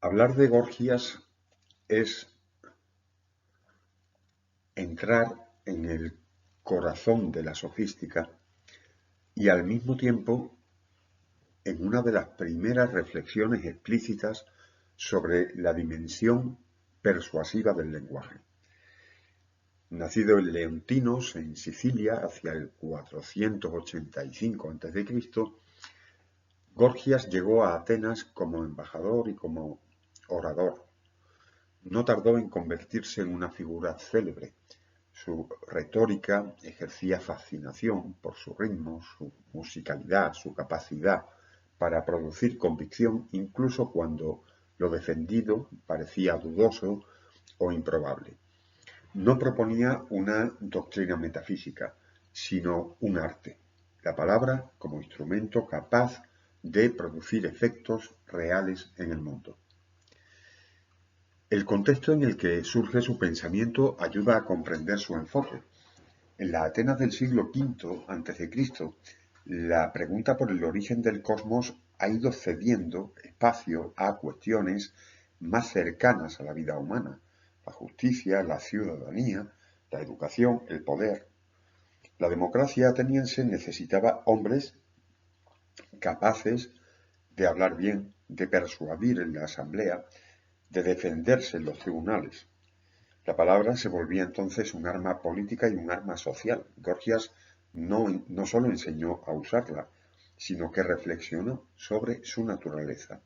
Hablar de Gorgias es entrar en el corazón de la sofística y al mismo tiempo en una de las primeras reflexiones explícitas sobre la dimensión persuasiva del lenguaje. Nacido en Leontinos, en Sicilia, hacia el 485 a.C., Gorgias llegó a Atenas como embajador y como orador. No tardó en convertirse en una figura célebre. Su retórica ejercía fascinación por su ritmo, su musicalidad, su capacidad para producir convicción incluso cuando lo defendido parecía dudoso o improbable. No proponía una doctrina metafísica, sino un arte, la palabra como instrumento capaz de producir efectos reales en el mundo. El contexto en el que surge su pensamiento ayuda a comprender su enfoque. En la Atenas del siglo V a.C., la pregunta por el origen del cosmos ha ido cediendo espacio a cuestiones más cercanas a la vida humana: la justicia, la ciudadanía, la educación, el poder. La democracia ateniense necesitaba hombres capaces de hablar bien, de persuadir en la asamblea, de defenderse en los tribunales. La palabra se volvía entonces un arma política y un arma social. Gorgias no solo enseñó a usarla, sino que reflexionó sobre su naturaleza.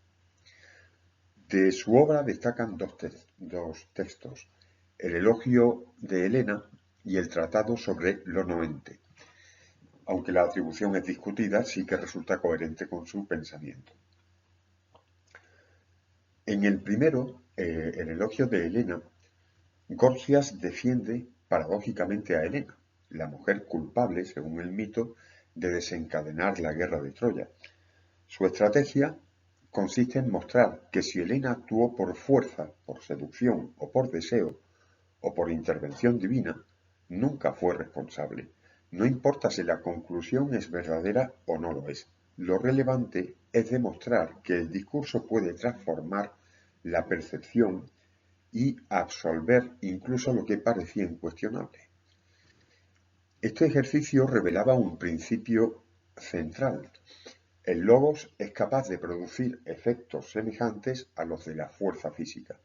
De su obra destacan dos textos: el elogio de Helena y el tratado sobre lo no ente. Aunque la atribución es discutida, sí que resulta coherente con su pensamiento. En el primero, el elogio de Helena, Gorgias defiende paradójicamente a Helena, la mujer culpable, según el mito, de desencadenar la guerra de Troya. Su estrategia consiste en mostrar que si Helena actuó por fuerza, por seducción o por deseo, o por intervención divina, nunca fue responsable. No importa si la conclusión es verdadera o no lo es. Lo relevante es demostrar que el discurso puede transformar la percepción y absolver incluso lo que parecía incuestionable. Este ejercicio revelaba un principio central: el logos es capaz de producir efectos semejantes a los de la fuerza física.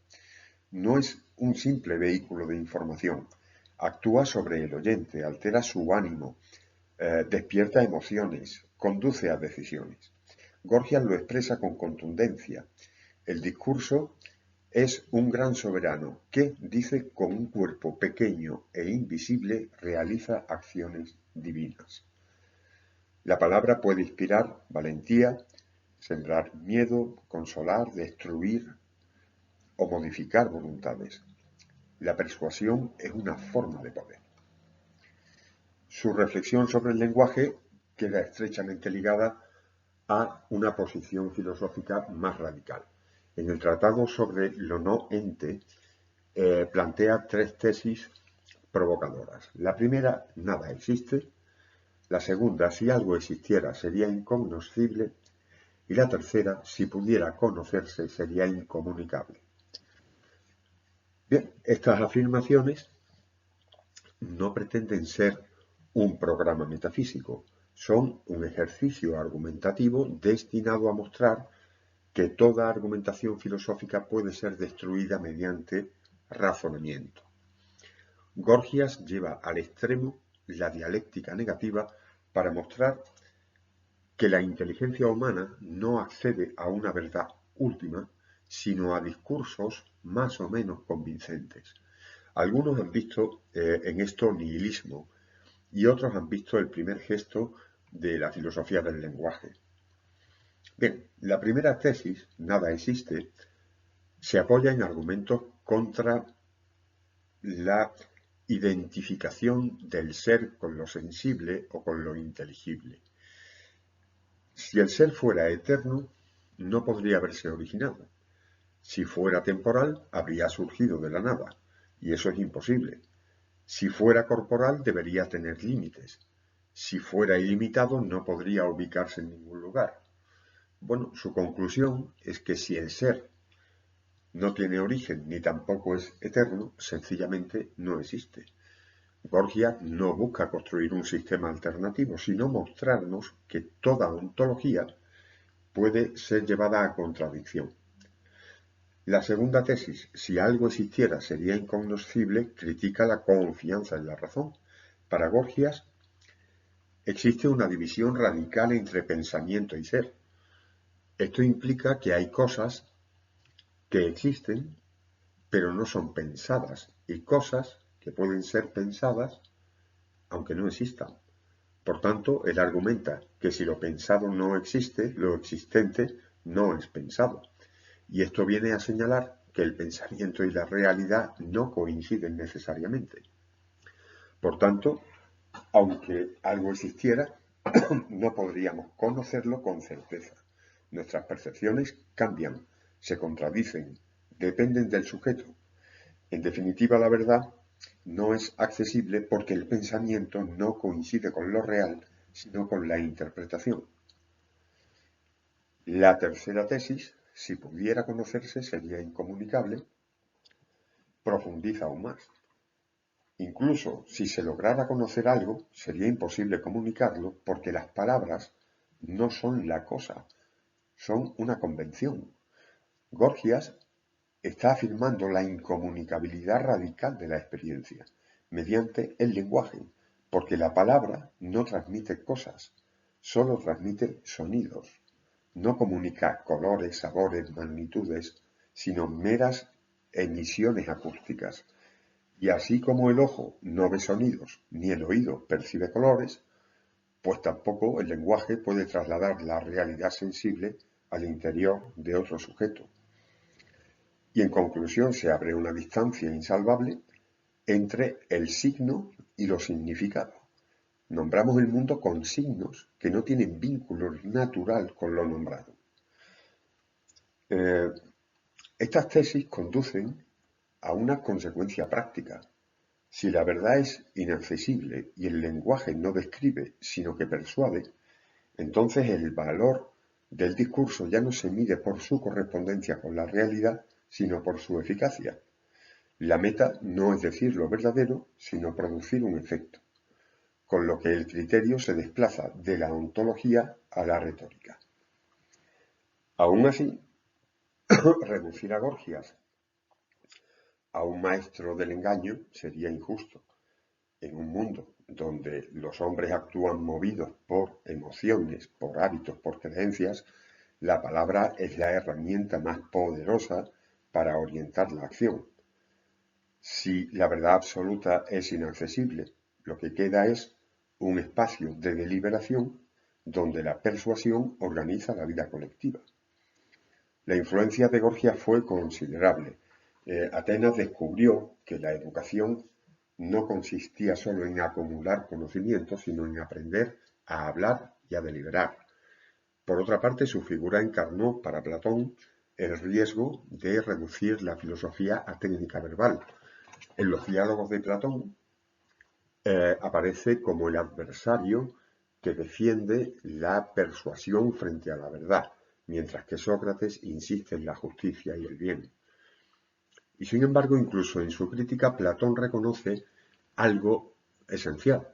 No es un simple vehículo de información. Actúa sobre el oyente, altera su ánimo, despierta emociones, conduce a decisiones. Gorgias lo expresa con contundencia. El discurso es un gran soberano que, dice, con un cuerpo pequeño e invisible realiza acciones divinas. La palabra puede inspirar valentía, sembrar miedo, consolar, destruir o modificar voluntades. La persuasión es una forma de poder. Su reflexión sobre el lenguaje queda estrechamente ligada a una posición filosófica más radical. En el Tratado sobre lo no ente, plantea tres tesis provocadoras. La primera: nada existe. La segunda: si algo existiera sería incognoscible. Y la tercera: si pudiera conocerse sería incomunicable. Bien, estas afirmaciones no pretenden ser un programa metafísico, son un ejercicio argumentativo destinado a mostrar que toda argumentación filosófica puede ser destruida mediante razonamiento. Gorgias lleva al extremo la dialéctica negativa para mostrar que la inteligencia humana no accede a una verdad última, sino a discursos más o menos convincentes. Algunos han visto en esto nihilismo y otros han visto el primer gesto de la filosofía del lenguaje. Bien, la primera tesis, nada existe, se apoya en argumentos contra la identificación del ser con lo sensible o con lo inteligible. Si el ser fuera eterno, no podría haberse originado. Si fuera temporal, habría surgido de la nada, y eso es imposible. Si fuera corporal, debería tener límites. Si fuera ilimitado, no podría ubicarse en ningún lugar. Bueno, su conclusión es que si el ser no tiene origen ni tampoco es eterno, sencillamente no existe. Gorgias no busca construir un sistema alternativo, sino mostrarnos que toda ontología puede ser llevada a contradicción. La segunda tesis, si algo existiera sería incognoscible, critica la confianza en la razón. Para Gorgias existe una división radical entre pensamiento y ser. Esto implica que hay cosas que existen pero no son pensadas y cosas que pueden ser pensadas aunque no existan. Por tanto, él argumenta que si lo pensado no existe, lo existente no es pensado. Y esto viene a señalar que el pensamiento y la realidad no coinciden necesariamente. Por tanto, aunque algo existiera, no podríamos conocerlo con certeza. Nuestras percepciones cambian, se contradicen, dependen del sujeto. En definitiva, la verdad no es accesible porque el pensamiento no coincide con lo real, sino con la interpretación. La tercera tesis, si pudiera conocerse, sería incomunicable, profundiza aún más. Incluso si se lograra conocer algo, sería imposible comunicarlo porque las palabras no son la cosa, son una convención. Gorgias está afirmando la incomunicabilidad radical de la experiencia mediante el lenguaje, porque la palabra no transmite cosas, solo transmite sonidos. No comunica colores, sabores, magnitudes, sino meras emisiones acústicas. Y así como el ojo no ve sonidos, ni el oído percibe colores, pues tampoco el lenguaje puede trasladar la realidad sensible al interior de otro sujeto. Y en conclusión se abre una distancia insalvable entre el signo y lo significado. Nombramos el mundo con signos que no tienen vínculo natural con lo nombrado. Estas tesis conducen a una consecuencia práctica. Si la verdad es inaccesible y el lenguaje no describe, sino que persuade, entonces el valor del discurso ya no se mide por su correspondencia con la realidad, sino por su eficacia. La meta no es decir lo verdadero, sino producir un efecto, con lo que el criterio se desplaza de la ontología a la retórica. Aún así, reducir a Gorgias a un maestro del engaño sería injusto. En un mundo donde los hombres actúan movidos por emociones, por hábitos, por creencias, la palabra es la herramienta más poderosa para orientar la acción. Si la verdad absoluta es inaccesible, lo que queda es un espacio de deliberación donde la persuasión organiza la vida colectiva. La influencia de Gorgias fue considerable. Atenas descubrió que la educación no consistía solo en acumular conocimientos, sino en aprender a hablar y a deliberar. Por otra parte, su figura encarnó para Platón el riesgo de reducir la filosofía a técnica verbal. En los diálogos de Platón aparece como el adversario que defiende la persuasión frente a la verdad, mientras que Sócrates insiste en la justicia y el bien. Y sin embargo, incluso en su crítica, Platón reconoce algo esencial.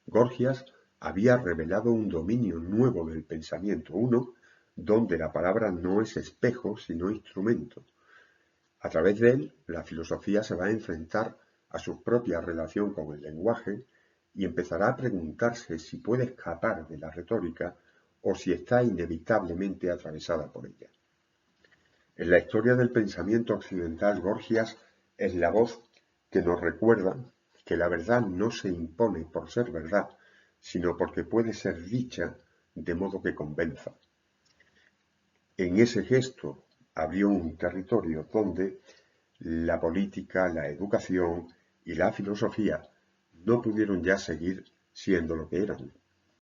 Gorgias había revelado un dominio nuevo del pensamiento, uno donde la palabra no es espejo, sino instrumento. A través de él, la filosofía se va a enfrentar a su propia relación con el lenguaje y empezará a preguntarse si puede escapar de la retórica o si está inevitablemente atravesada por ella. En la historia del pensamiento occidental, Gorgias es la voz que nos recuerda que la verdad no se impone por ser verdad, sino porque puede ser dicha de modo que convenza. En ese gesto abrió un territorio donde la política, la educación y la filosofía no pudieron ya seguir siendo lo que eran.